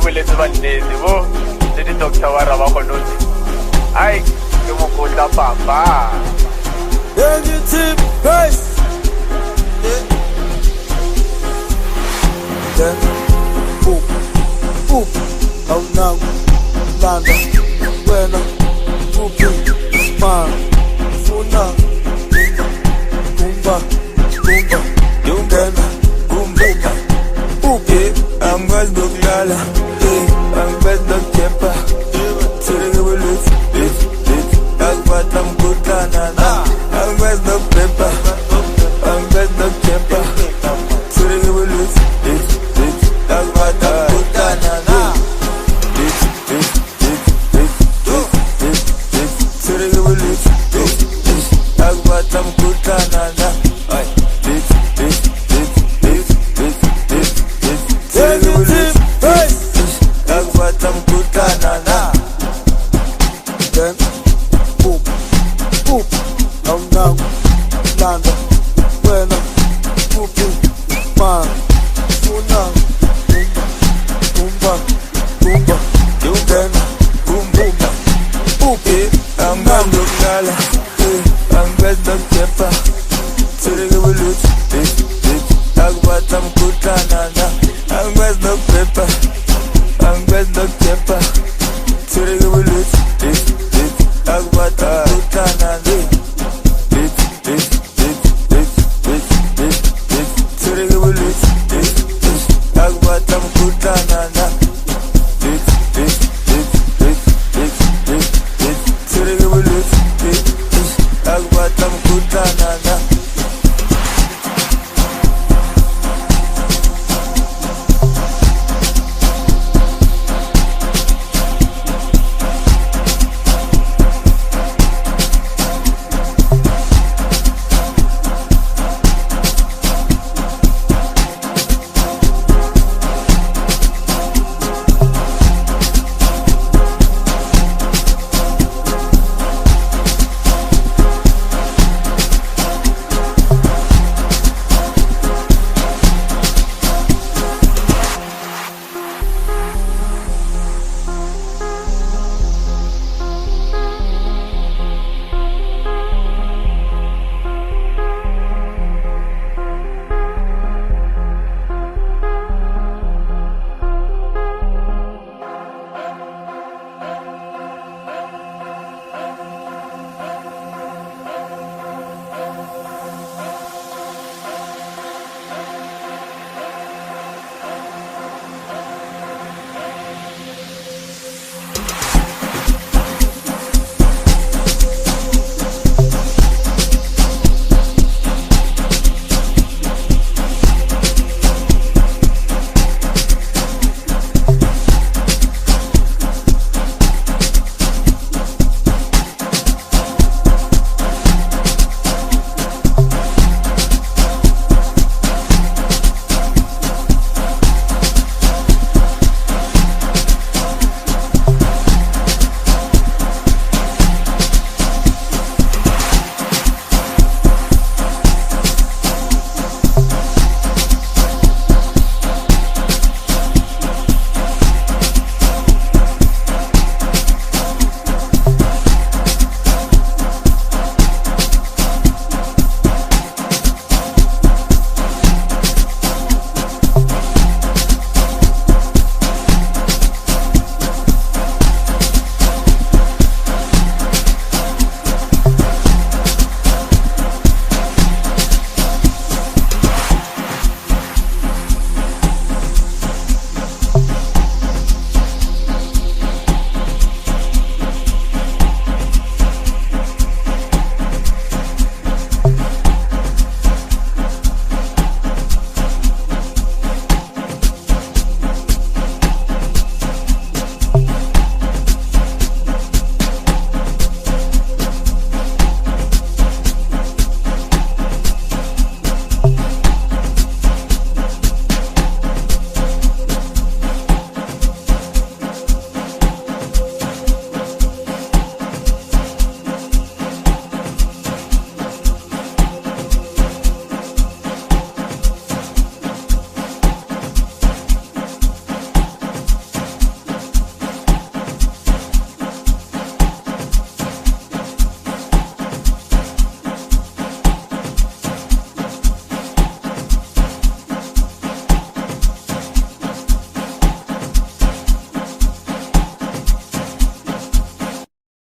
boletse ba nnete bo le di-doctor wa raba kgonotse ai ke mokotla papa Negative face. Then, boom, boom. Oh now, Landa, when I'm moving, man, Funa, Goomba, Goomba, then, boom, boom, boom. Yeah, I'm going to Lala. Yeah, I'm going to Tempa. Sitting with this, that's what I'm good at. I'm going to Pepper. I'm going to Tempa. Sitting with this, that's what I'm good at. Sitting with this, that's what I'm good at. That's what I'm good at. Then, boom, boom. Oh now, Landa, when I'm moving, man, Funa, Goomba, Goomba, then, boom, boom, boom. I'm going to Lala.